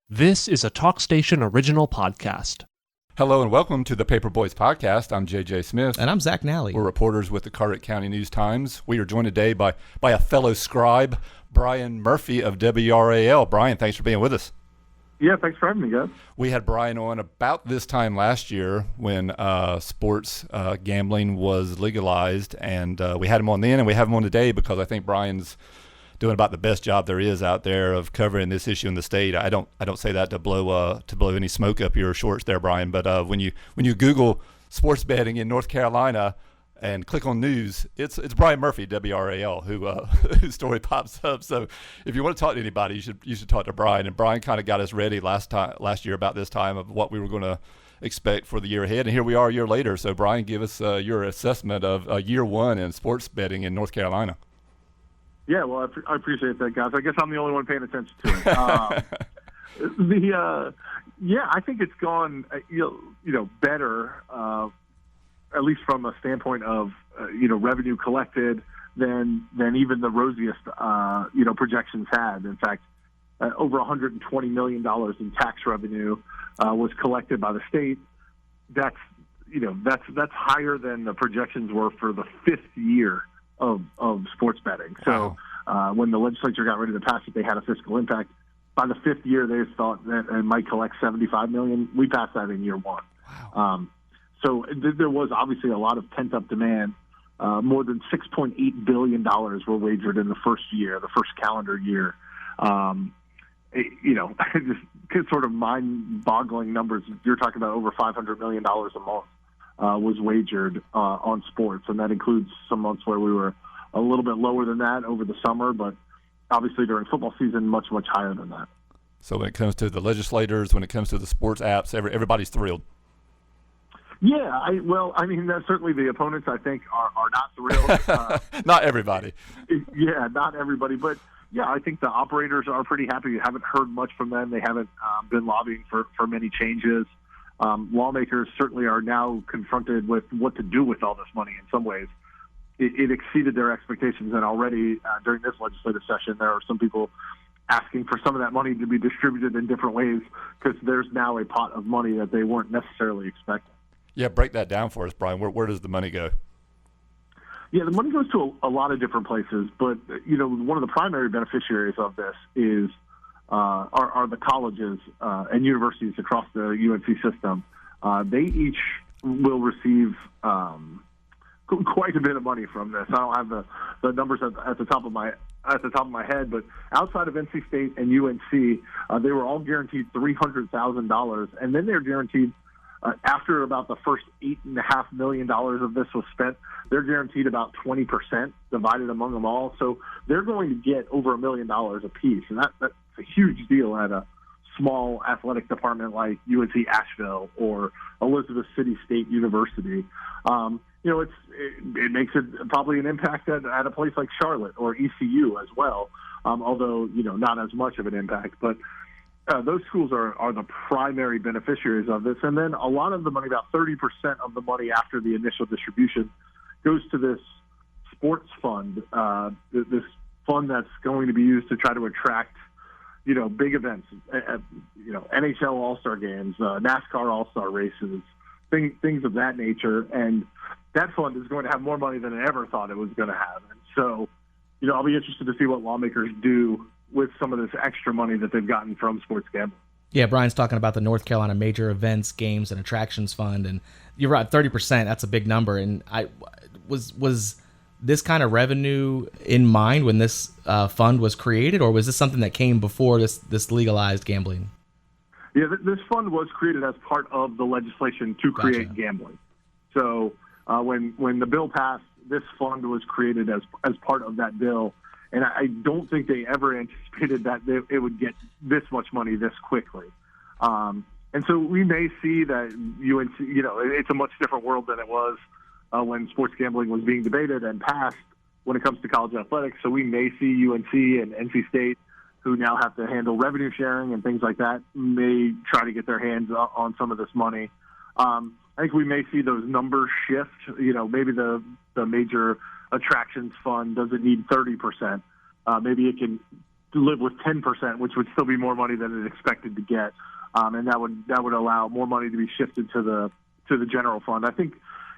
This is a TalkStation original podcast. Hello and welcome to the Paper Boys Podcast. I'm JJ Smith. And I'm Zach Nally. We're reporters with the Carteret County News-Times. We are joined today by a fellow scribe, Bryan Murphy of WRAL. Bryan, thanks for being with us. Yeah, thanks for having me, guys. We had Bryan on about this time last year when sports gambling was legalized, and we had him on then, and we have him on today because I think Bryan's doing about the best job there is out there of covering this issue in the state. I don't say that to blow any smoke up your shorts there, Bryan. But when you Google sports betting in North Carolina and click on news, it's Bryan Murphy, WRAL, whose story pops up. So if you want to talk to anybody, you should talk to Bryan. And Bryan kind of got us ready last year about this time of what we were going to expect for the year ahead. And here we are a year later. So Bryan, give us your assessment of year one in sports betting in North Carolina. Yeah, well, I appreciate that, guys. I guess I'm the only one paying attention to it. I think it's gone, better, at least from a standpoint of, revenue collected than even the rosiest, projections had. In fact, over $120 million in tax revenue was collected by the state. That's higher than the projections were for the fifth year of sports betting. So when the legislature got ready to pass it, they had a fiscal impact. By the fifth year, they thought that it might collect $75 million. We passed that in year one. Wow. So there was obviously a lot of pent-up demand. More than $6.8 billion were wagered in the first year, the first calendar year. Just sort of mind-boggling numbers. You're talking about over $500 million a month. Was wagered on sports, and that includes some months where we were a little bit lower than that over the summer, but obviously during football season, much, much higher than that. So when it comes to the legislators, when it comes to the sports apps, everybody's thrilled. Yeah, certainly the opponents, I think, are not thrilled. Not everybody. Yeah, not everybody, but yeah, I think the operators are pretty happy. You haven't heard much from them. They haven't been lobbying for many changes. Lawmakers certainly are now confronted with what to do with all this money in some ways. It exceeded their expectations, and already during this legislative session, there are some people asking for some of that money to be distributed in different ways because there's now a pot of money that they weren't necessarily expecting. Yeah, break that down for us, Bryan. Where does the money go? Yeah, the money goes to a lot of different places, but one of the primary beneficiaries of this is are the colleges and universities across the UNC system. They each will receive quite a bit of money from this. I don't have the numbers at the top of my head, but outside of NC State and UNC, they were all guaranteed $300,000, and then they're guaranteed after about the first $8.5 million of this was spent, they're guaranteed about 20% divided among them all. So they're going to get over $1 million apiece, and that's a huge deal at a small athletic department like UNC Asheville or Elizabeth City State University. It makes it probably an impact at a place like Charlotte or ECU as well, although not as much of an impact. But those schools are the primary beneficiaries of this. And then a lot of the money, about 30% of the money after the initial distribution, goes to this sports fund, this fund that's going to be used to try to attract, big events, NHL All-Star games, NASCAR All-Star races, things of that nature. And that fund is going to have more money than it ever thought it was going to have. And so, I'll be interested to see what lawmakers do with some of this extra money that they've gotten from sports gambling. Yeah, Bryan's talking about the North Carolina Major Events, Games, and Attractions Fund, and you're right, 30%, that's a big number. And was this kind of revenue in mind when this fund was created, or was this something that came before this legalized gambling? Yeah, this fund was created as part of the legislation to create gambling. So when the bill passed, this fund was created as part of that bill. And I don't think they ever anticipated that it would get this much money this quickly. And so we may see that UNC, it's a much different world than it was when sports gambling was being debated and passed when it comes to college athletics. So we may see UNC and NC State, who now have to handle revenue sharing and things like that, may try to get their hands on some of this money. I think we may see those numbers shift. Maybe the major attractions fund doesn't need 30%. Maybe it can live with 10%, which would still be more money than it expected to get, and that would allow more money to be shifted to the general fund. I think,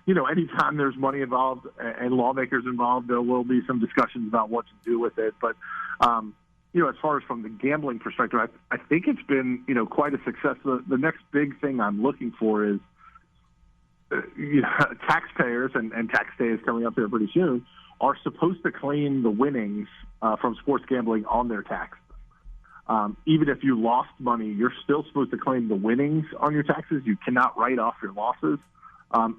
anytime there's money involved and lawmakers involved, there will be some discussions about what to do with it. But as far as from the gambling perspective, I think it's been quite a success. The next big thing I'm looking for is taxpayers, and tax day is coming up here pretty soon, are supposed to claim the winnings from sports gambling on their taxes. Even if you lost money, you're still supposed to claim the winnings on your taxes. You cannot write off your losses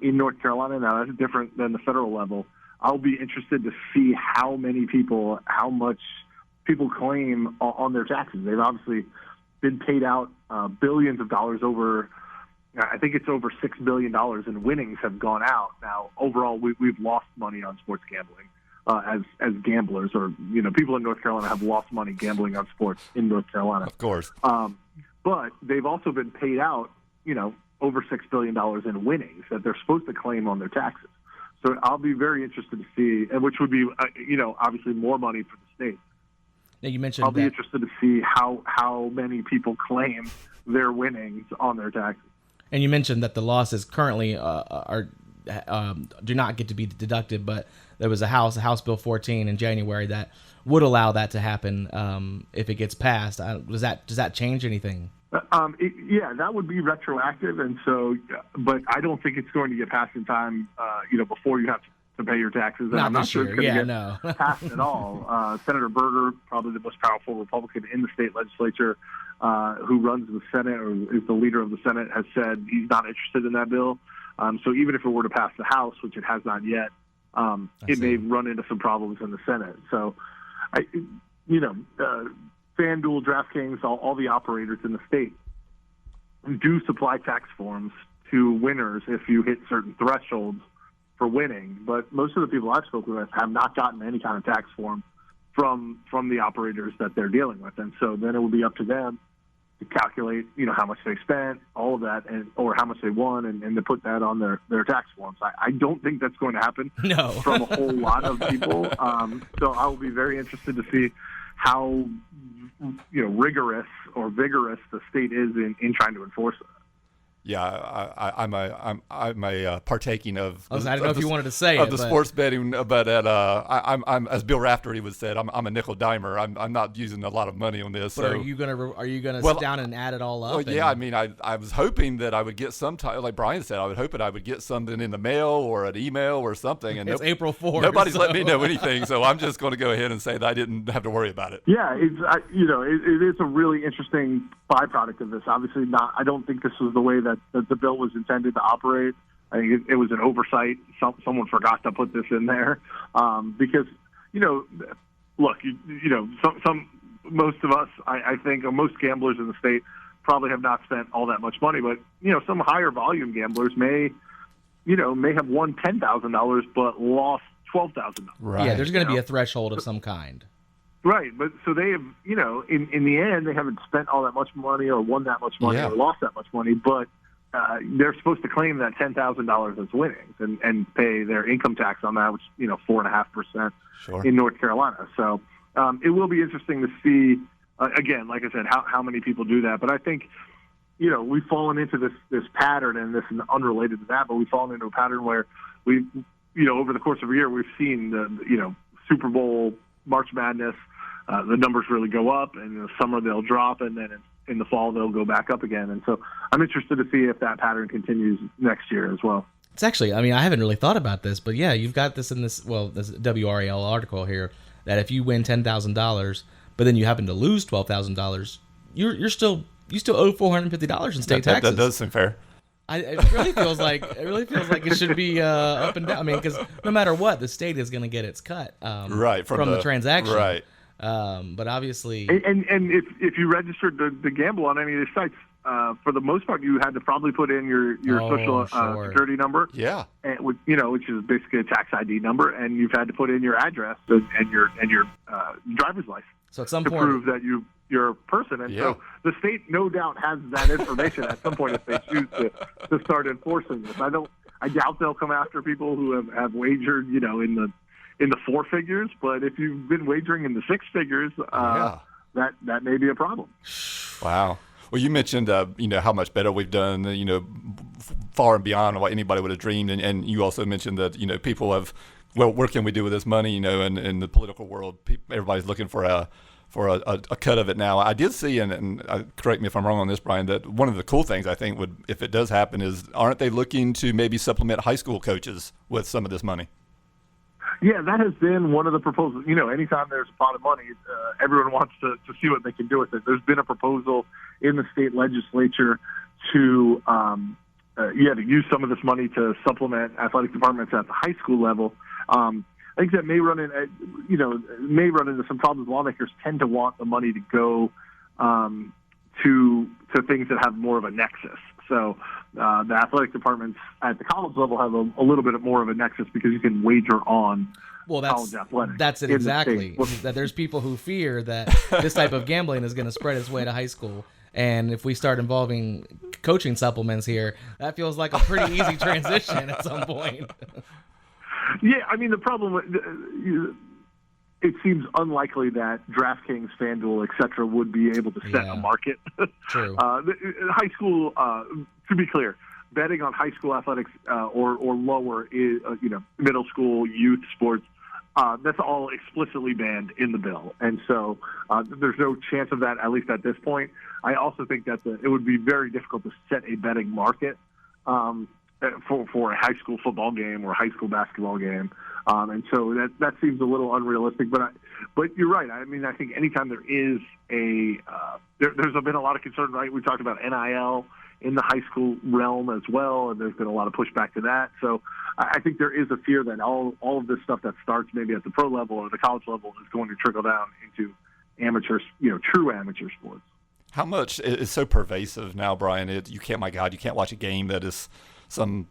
in North Carolina. Now, that's different than the federal level. I'll be interested to see how much people claim on their taxes. They've obviously been paid out billions of dollars over. I think it's over $6 billion in winnings have gone out. Now, overall, we've lost money on sports gambling as gamblers, or people in North Carolina have lost money gambling on sports in North Carolina. Of course. But they've also been paid out, over $6 billion in winnings that they're supposed to claim on their taxes. So I'll be very interested to see, and which would be, obviously more money for the state. Now you mentioned I'll be interested to see how many people claim their winnings on their taxes. And you mentioned that the losses currently do not get to be deducted, but there was a House Bill 14 in January that would allow that to happen if it gets passed. Does that change anything? That would be retroactive, and so, but I don't think it's going to get passed in time, before you have to pay your taxes. And I'm not sure it's going to get passed at all. Senator Berger, probably the most powerful Republican in the state legislature, who runs the Senate or is the leader of the Senate, has said he's not interested in that bill. So even if it were to pass the House, which it has not yet, it may run into some problems in the Senate. So, FanDuel, DraftKings, all the operators in the state do supply tax forms to winners if you hit certain thresholds for winning. But most of the people I've spoken with have not gotten any kind of tax form from the operators that they're dealing with. And so then it would be up to them to calculate, how much they spent, all of that, or how much they won, and to put that on their tax forms. I don't think that's going to happen from a whole lot of people. So I will be very interested to see how rigorous or vigorous the state is in trying to enforce it. Yeah, I'm a partaking of. I don't know if you wanted to say the sports betting, but I'm as Bill Raftery would said, I'm a nickel dimer. I'm not using a lot of money on this. But so are you gonna sit down and add it all up? Well, yeah, I mean, I was hoping that I would get some time, like Bryan said, I would get something in the mail or an email or something. And it's April 4th. Nobody's let me know anything, so I'm just going to go ahead and say that I didn't have to worry about it. Yeah, it is a really interesting byproduct of this. Obviously, I don't think this was the way that the bill was intended to operate. I think it was an oversight. Someone forgot to put this in there because, look, most of us, I think, or most gamblers in the state probably have not spent all that much money. But some higher volume gamblers may have won $10,000 but lost $12,000. Right. Yeah, there's going to be a threshold of some kind. Right, but so they have, in the end, they haven't spent all that much money or won that much money or lost that much money, but they're supposed to claim that $10,000 as winnings and pay their income tax on that, which 4.5% in North Carolina. So it will be interesting to see again, like I said, how many people do that. But I think we've fallen into this pattern, and this is unrelated to that, but we've fallen into a pattern where we over the course of a year we've seen the Super Bowl, March Madness. The numbers really go up, and in the summer they'll drop, and then in the fall they'll go back up again. And so I'm interested to see if that pattern continues next year as well. It's actually, I haven't really thought about this, but yeah, you've got this in this WRAL article here, that if you win $10,000, but then you happen to lose $12,000, you still owe $450 in state taxes. That does seem fair. It really feels like it should be up and down. I mean, because no matter what, the state is going to get its cut from the transaction. Right. But obviously, and if you registered to gamble on any of these sites, for the most part, you had to probably put in your social security number. Yeah. And which is basically a tax ID number, and you've had to put in your address and your driver's license. So at some point, prove that you're a person, and so the state no doubt has that information at some point if they choose to start enforcing this. I doubt they'll come after people who have wagered, in the four figures, but if you've been wagering in the six figures, that may be a problem. Wow. Well, you mentioned, how much better we've done, far and beyond what anybody would have dreamed. And you also mentioned that, people have, well, what can we do with this money, and in the political world, everybody's looking for a cut of it now. I did see, and correct me if I'm wrong on this, Bryan, that one of the cool things I think would, if it does happen, is aren't they looking to maybe supplement high school coaches with some of this money? Yeah, that has been one of the proposals. Anytime there's a pot of money, everyone wants to see what they can do with it. There's been a proposal in the state legislature to use some of this money to supplement athletic departments at the high school level. I think that may run into some problems. Lawmakers tend to want the money to go to things that have more of a nexus. So the athletic departments at the college level have a little bit more of a nexus because you can wager on college athletics. That's it exactly. That there's people who fear that this type of gambling is going to spread its way to high school. And if we start involving coaching supplements here, that feels like a pretty easy transition at some point. Yeah, I mean, the problem, it seems unlikely that DraftKings, FanDuel, et cetera, would be able to set a market. True. High school, to be clear, betting on high school athletics or lower is, middle school, youth sports, that's all explicitly banned in the bill. And so there's no chance of that, at least at this point. I also think that it would be very difficult to set a betting market for a high school football game or a high school basketball game. And so that seems a little unrealistic, but you're right. I mean, I think anytime there is there's been a lot of concern, right? We talked about NIL in the high school realm as well, and there's been a lot of pushback to that. So I think there is a fear that all of this stuff that starts maybe at the pro level or the college level is going to trickle down into amateur, true amateur sports. How much is so pervasive now, Bryan? You can't watch a game that is some,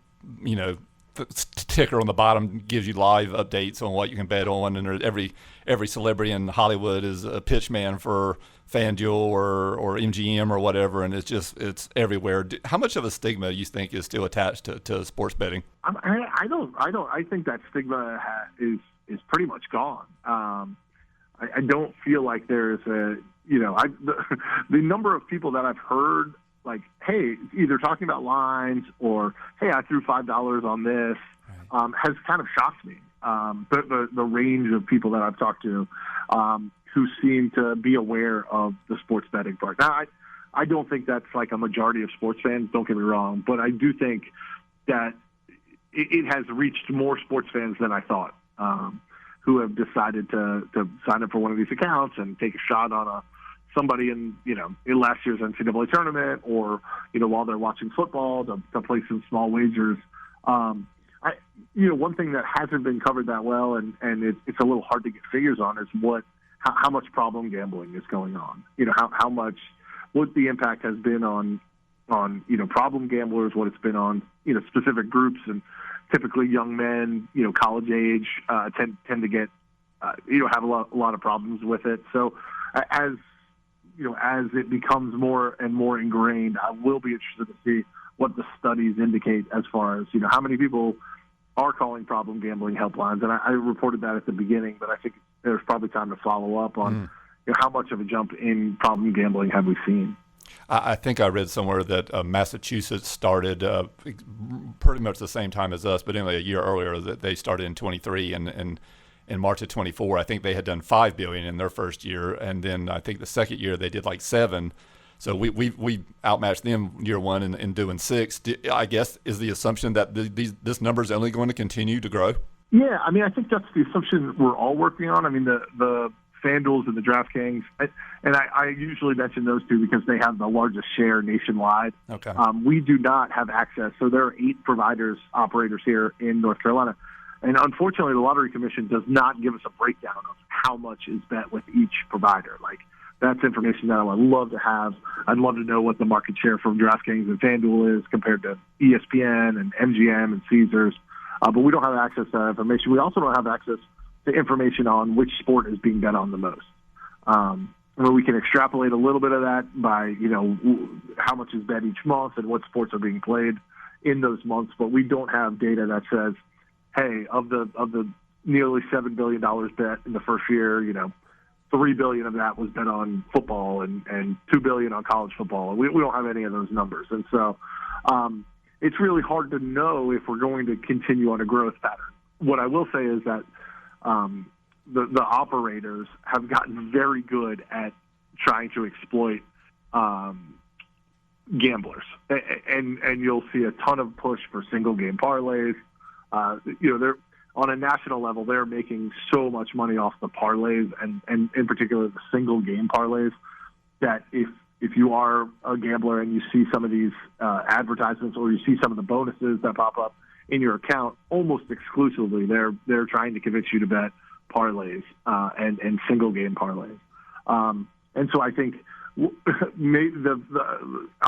ticker on the bottom gives you live updates on what you can bet on, and every celebrity in Hollywood is a pitch man for FanDuel or MGM or whatever, and it's everywhere. How much of a stigma you think is still attached to sports betting? I don't. I think that stigma is pretty much gone. I don't feel like there's the number of people that I've heard, like, hey, either talking about lines or, hey, I threw $5 on this, has kind of shocked me. The range of people that I've talked to who seem to be aware of the sports betting part. Now, I don't think that's like a majority of sports fans, don't get me wrong, but I do think that it has reached more sports fans than I thought, who have decided to sign up for one of these accounts and take a shot on somebody in last year's NCAA tournament, or while they're watching football to play some small wagers. One thing that hasn't been covered that well, and it's a little hard to get figures on, is how much problem gambling is going on. What the impact has been on problem gamblers, what it's been on specific groups, and typically young men, college age, tend to get have a lot of problems with it. So as it becomes more and more ingrained, I will be interested to see what the studies indicate as far as, how many people are calling problem gambling helplines. And I reported that at the beginning, but I think there's probably time to follow up on how much of a jump in problem gambling have we seen. I think I read somewhere that Massachusetts started pretty much the same time as us, but only a year earlier. That they started in 23, and in March of 24, I think they had done $5 billion in their first year, and then I think the second year they did like $7 billion. So we outmatched them year one in doing $6 billion. I guess is the assumption that this number is only going to continue to grow. Yeah, I mean, I think that's the assumption we're all working on. I mean, the FanDuels and the DraftKings, and I usually mention those two because they have the largest share nationwide. Okay. We do not have access. So there are 8 operators here in North Carolina. And unfortunately, the Lottery Commission does not give us a breakdown of how much is bet with each provider. Like, that's information that I would love to have. I'd love to know what the market share from DraftKings and FanDuel is compared to ESPN and MGM and Caesars. But we don't have access to that information. We also don't have access to information on which sport is being bet on the most. Where we can extrapolate a little bit of that by, how much is bet each month and what sports are being played in those months. But we don't have data that says, hey, of the nearly $7 billion bet in the first year, $3 billion of that was bet on football and $2 billion on college football. We don't have any of those numbers. And so it's really hard to know if we're going to continue on a growth pattern. What I will say is that the operators have gotten very good at trying to exploit gamblers, and you'll see a ton of push for single game parlays. They're on a national level, they're making so much money off the parlays and in particular the single game parlays that if you are a gambler and you see some of these advertisements or you see some of the bonuses that pop up in your account, almost exclusively they're trying to convince you to bet parlays and single game parlays. And so I think I'll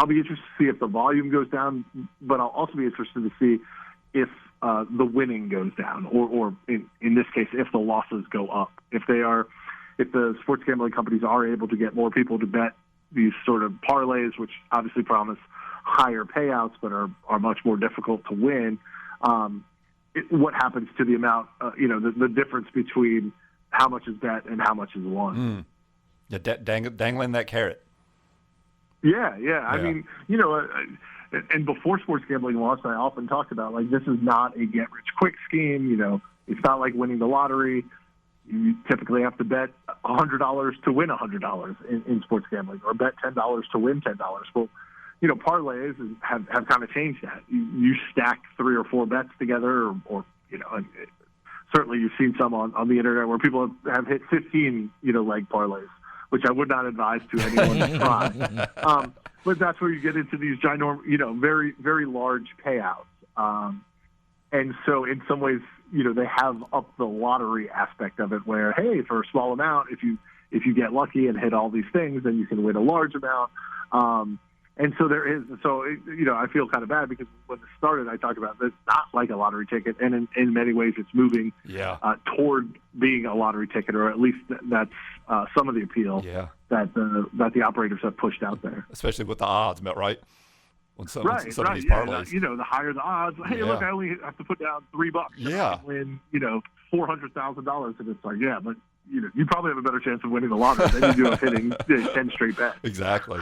be interested to see if the volume goes down, but I'll also be interested to see if the winning goes down, or in this case, if the losses go up. If the sports gambling companies are able to get more people to bet these sort of parlays, which obviously promise higher payouts but are much more difficult to win, what happens to the amount, the difference between how much is bet and how much is won. Yeah, dangling that carrot. Yeah. I mean, and before sports gambling launched, I often talked about, like, this is not a get-rich-quick scheme. It's not like winning the lottery. You typically have to bet $100 to win $100 in sports gambling, or bet $10 to win $10. Well, parlays have kind of changed that. You stack 3 or 4 bets together, or and certainly you've seen some on the internet where people have hit 15, leg parlays, which I would not advise to anyone to try. But that's where you get into these ginormous, very, very large payouts. And so in some ways, they have up the lottery aspect of it where, hey, for a small amount, if you get lucky and hit all these things, then you can win a large amount. And so I feel kind of bad because when it started, I talked about it's not like a lottery ticket, and in many ways it's moving toward being a lottery ticket, or at least that's some of the appeal that the operators have pushed out there. Especially with the odds, right? When some of these parlays. The higher the odds. Hey, look, I only have to put down $3 to win, $400,000, and it's like, yeah, but you probably have a better chance of winning the lottery than you do of hitting 10 straight bets. Exactly.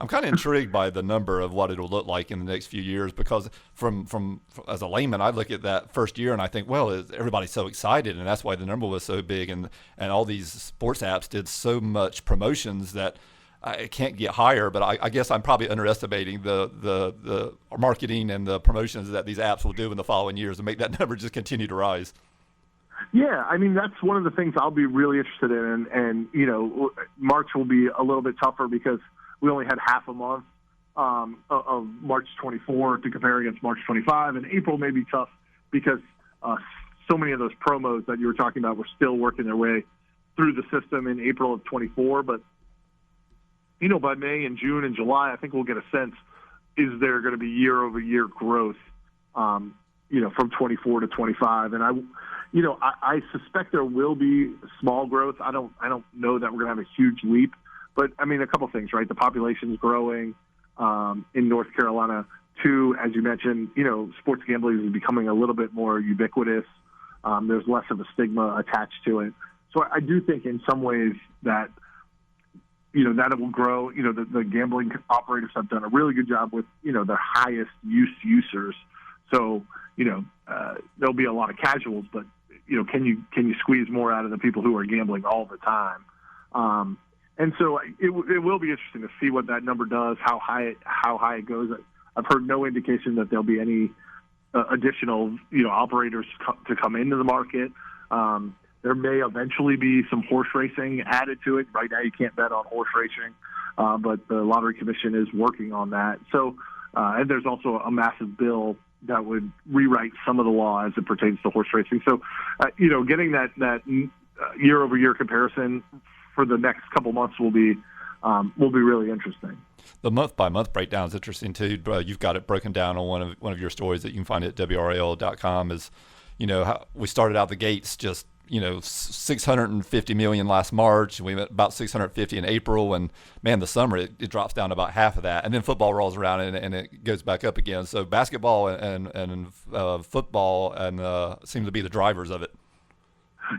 I'm kind of intrigued by the number of what it'll look like in the next few years, because from as a layman, I look at that first year and I think, well, everybody's so excited, and that's why the number was so big, and all these sports apps did so much promotions that it can't get higher. But I guess I'm probably underestimating the marketing and the promotions that these apps will do in the following years and make that number just continue to rise. Yeah, I mean, that's one of the things I'll be really interested in, and March will be a little bit tougher because we only had half a month of March 24 to compare against March 25, and April may be tough because so many of those promos that you were talking about were still working their way through the system in April of 24. But, by May and June and July, I think we'll get a sense, is there going to be year-over-year growth, from 24 to 25? And I suspect there will be small growth. I don't know that we're going to have a huge leap. But, I mean, a couple things, right? The population's growing in North Carolina. 2, as you mentioned, sports gambling is becoming a little bit more ubiquitous. There's less of a stigma attached to it. So I do think in some ways that, that it will grow. The gambling operators have done a really good job with, their highest users. So, there'll be a lot of casuals, but, can you squeeze more out of the people who are gambling all the time? And so it will be interesting to see what that number does, how high it goes. I've heard no indication that there'll be any additional operators to come into the market. There may eventually be some horse racing added to it. Right now, you can't bet on horse racing, but the Lottery Commission is working on that. So, and there's also a massive bill that would rewrite some of the law as it pertains to horse racing. So, getting that year-over-year comparison for the next couple months will be really interesting. The month-by-month breakdown is interesting too. You've got it broken down on one of your stories that you can find at WRAL.com. Is how we started out the gates just 650 million last March. We went about 650 in April, and man, the summer it drops down to about half of that, and then football rolls around and it goes back up again. So basketball and football seem to be the drivers of it.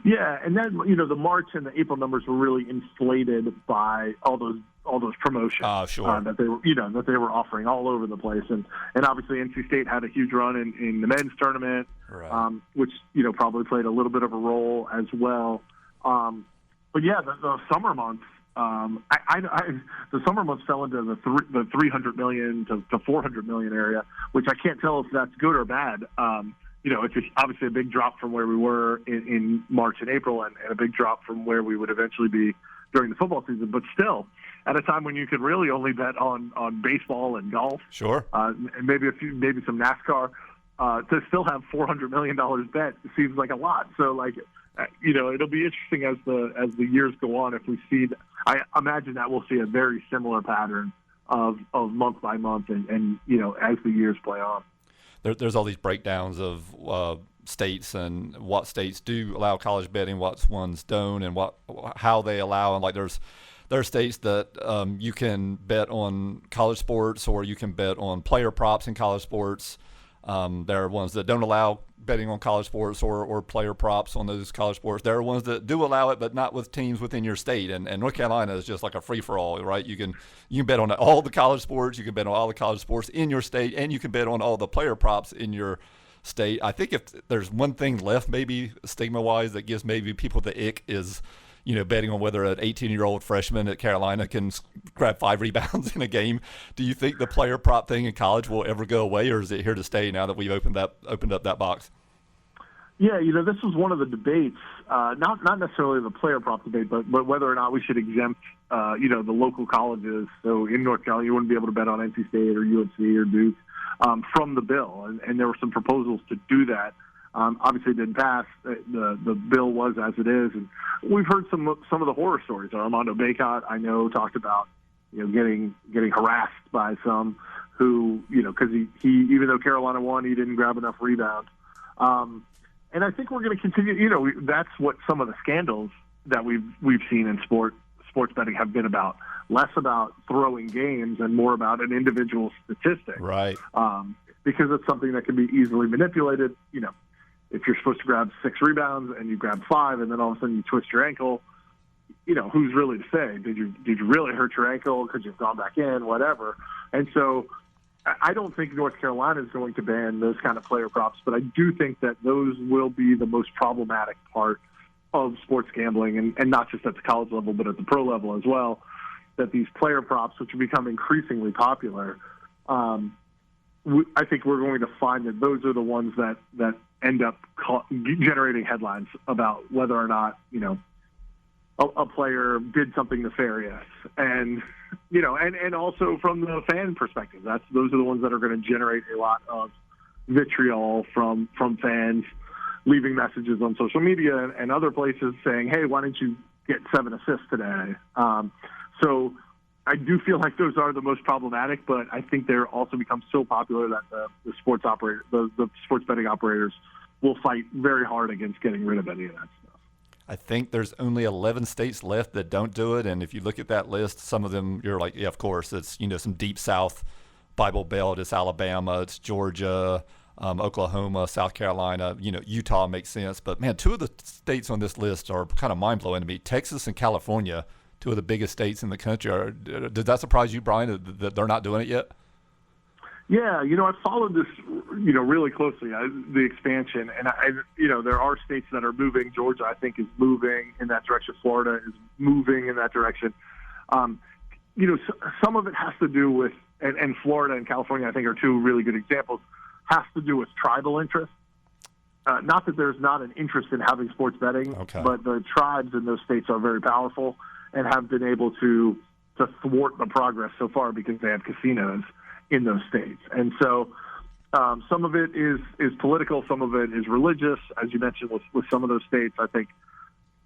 Yeah, and then the March and the April numbers were really inflated by all those promotions Sure. that they were offering all over the place, and obviously NC State had a huge run in the men's tournament, Right. which probably played a little bit of a role as well. But yeah, the summer months. The summer months fell into the 300 million to 400 million area, which I can't tell if that's good or bad. It's obviously a big drop from where we were in March and April, and a big drop from where we would eventually be during the football season. But still, at a time when you could really only bet on baseball and golf, Sure, and maybe some NASCAR, to still have $400 million bet seems like a lot. So it'll be interesting as the years go on if we see. I imagine that we'll see a very similar pattern of month by month, and as the years play on. There's all these breakdowns of states and what states do allow college betting, what ones don't, and how they allow. And there are states that you can bet on college sports, or you can bet on player props in college sports. There are ones that don't allow betting on college sports or player props on those college sports. There are ones that do allow it, but not with teams within your state. And North Carolina is just like a free-for-all, right? You can bet on all the college sports. You can bet on all the college sports in your state, and you can bet on all the player props in your state. I think if there's one thing left, maybe stigma-wise, that gives maybe people the ick is betting on whether an 18-year-old freshman at Carolina can grab 5 rebounds in a game. Do you think the player prop thing in college will ever go away, or is it here to stay now that we've opened up that box? Yeah, this was one of the debates, not necessarily the player prop debate, but whether or not we should exempt, the local colleges. So in North Carolina, you wouldn't be able to bet on NC State or UNC or Duke from the bill, and there were some proposals to do that. Obviously, it didn't pass. The bill was as it is, and we've heard some of the horror stories. Armando Bacot, I know, talked about getting harassed by some who because he even though Carolina won, he didn't grab enough rebounds. And I think we're going to continue. That's what some of the scandals that we've seen in sports betting have been about. Less about throwing games and more about an individual statistic. Right. Because it's something that can be easily manipulated. If you're supposed to grab 6 rebounds and you grab 5, and then all of a sudden you twist your ankle, who's really to say? Did you really hurt your ankle? Could you have gone back in? Whatever. And so I don't think North Carolina is going to ban those kind of player props, but I do think that those will be the most problematic part of sports gambling, and not just at the college level, but at the pro level as well, that these player props, which have become increasingly popular, I think we're going to find that those are the ones that end up generating headlines about whether or not, a player did something nefarious. And, and also from the fan perspective, those are the ones that are going to generate a lot of vitriol from fans leaving messages on social media and other places saying, hey, why didn't you get 7 assists today? So I do feel like those are the most problematic, but I think they're also become so popular that the sports betting operators will fight very hard against getting rid of any of that stuff. I think there's only 11 states left that don't do it, and if you look at that list, some of them you're like, yeah, of course, it's some deep South Bible Belt, it's Alabama, it's Georgia, Oklahoma, South Carolina, Utah makes sense, but man, 2 of the states on this list are kind of mind blowing to me. Texas and California, 2 of the biggest states in the country. Did that surprise you, Bryan, that they're not doing it yet? Yeah, I've followed this, really closely, the expansion, and there are states that are moving. Georgia, I think, is moving in that direction. Florida is moving in that direction. Some of it has to do with, and Florida and California, I think, are 2 really good examples, has to do with tribal interest. Not that there's not an interest in having sports betting, okay, but the tribes in those states are very powerful and have been able to thwart the progress so far because they have casinos in those states. And so some of it is political, some of it is religious, as you mentioned with some of those states. I think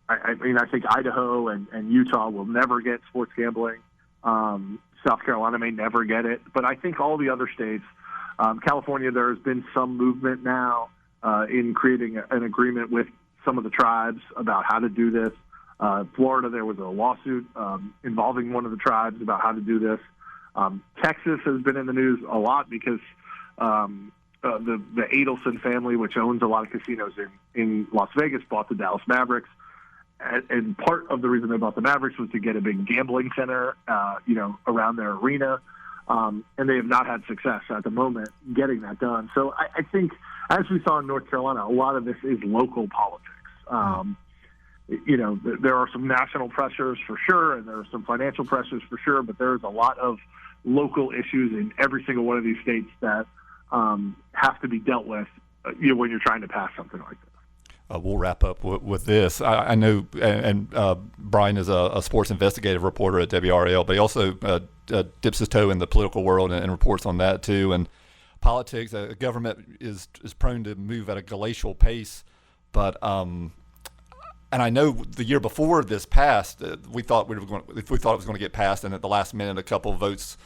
Idaho and Utah will never get sports gambling. South Carolina may never get it, but I think all the other states, California, there has been some movement now in creating an agreement with some of the tribes about how to do this. Florida, there was a lawsuit involving one of the tribes about how to do this. Texas has been in the news a lot because the Adelson family, which owns a lot of casinos in Las Vegas, bought the Dallas Mavericks. And part of the reason they bought the Mavericks was to get a big gambling center, around their arena. And they have not had success at the moment getting that done. So I think, as we saw in North Carolina, a lot of this is local politics. There are some national pressures for sure, and there are some financial pressures for sure, but there's a lot of local issues in every single one of these states that have to be dealt with when you're trying to pass something like this. We'll wrap up with this. I know, and Bryan is a sports investigative reporter at WRAL, but he also dips his toe in the political world and reports on that too. And politics, government is prone to move at a glacial pace. But and I know the year before this passed, we thought it was going to get passed, and at the last minute, a couple of votes,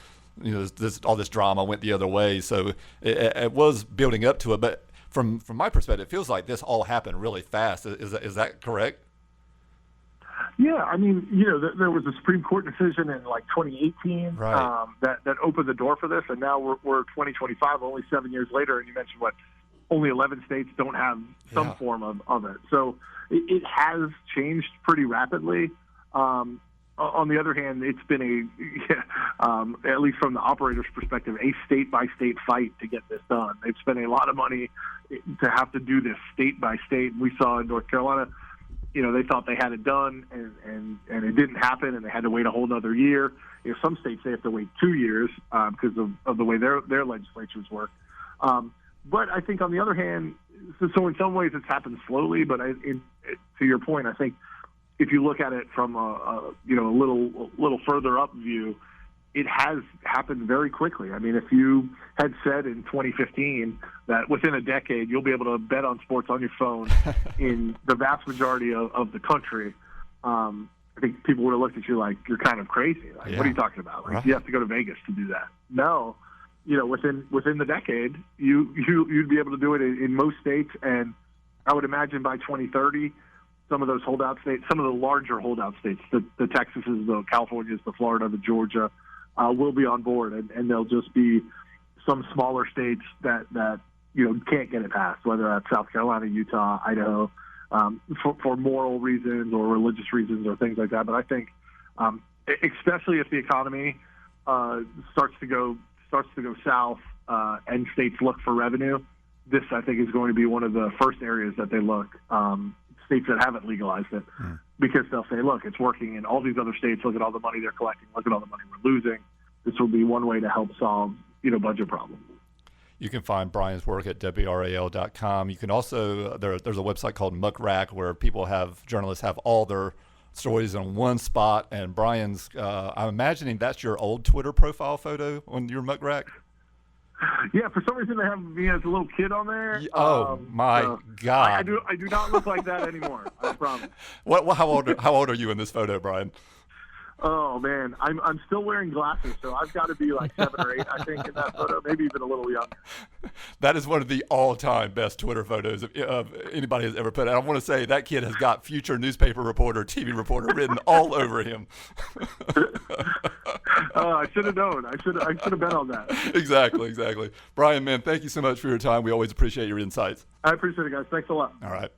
all this drama went the other way. So it was building up to it, but. From my perspective, it feels like this all happened really fast. Is that correct? Yeah, I mean, there was a Supreme Court decision in 2018 right. that opened the door for this, and now we're 2025, only 7 years later, and you mentioned only 11 states don't have some form of it. So it has changed pretty rapidly. On the other hand, it's been at least from the operator's perspective, a state-by-state fight to get this done. They've spent a lot of money to have to do this state-by-state. We saw in North Carolina, they thought they had it done, and it didn't happen, and they had to wait a whole other year. Some states, they have to wait 2 years because of the way their legislatures work. But I think on the other hand, so in some ways it's happened slowly, but to your point, I think if you look at it from a little further up view, it has happened very quickly. I mean, if you had said in 2015 that within a decade you'll be able to bet on sports on your phone in the vast majority of the country, I think people would have looked at you like you're kind of crazy. What are you talking about? Right. You have to go to Vegas to do that. No, within the decade you'd be able to do it in most states, and I would imagine by 2030. Some of those holdout states, some of the larger holdout states, the Texases, the Californias, the Florida, the Georgia, will be on board, and there'll just be some smaller states that can't get it passed, whether that's South Carolina, Utah, Idaho, for moral reasons or religious reasons or things like that. But I think, especially if the economy starts to go south and states look for revenue, this I think is going to be one of the first areas that they look. States that haven't legalized it, because they'll say, look, it's working in all these other states. Look at all the money they're collecting. Look at all the money we're losing. This will be one way to help solve, budget problems. You can find Bryan's work at WRAL.com. You can also, there's a website called Muckrack where journalists have all their stories in one spot. And Bryan's, I'm imagining that's your old Twitter profile photo on your Muckrack. Yeah, for some reason they have me as a little kid on there. Oh my God! I do not look like that anymore. I promise. How old are you in this photo, Bryan? Oh man, I'm still wearing glasses, so I've got to be like 7 or 8, I think, in that photo, maybe even a little younger. That is one of the all-time best Twitter photos of anybody has ever put. And I want to say that kid has got future newspaper reporter, TV reporter written all over him. I should have known. I should have bet on that. Exactly. Bryan, man, thank you so much for your time. We always appreciate your insights. I appreciate it, guys. Thanks a lot. All right.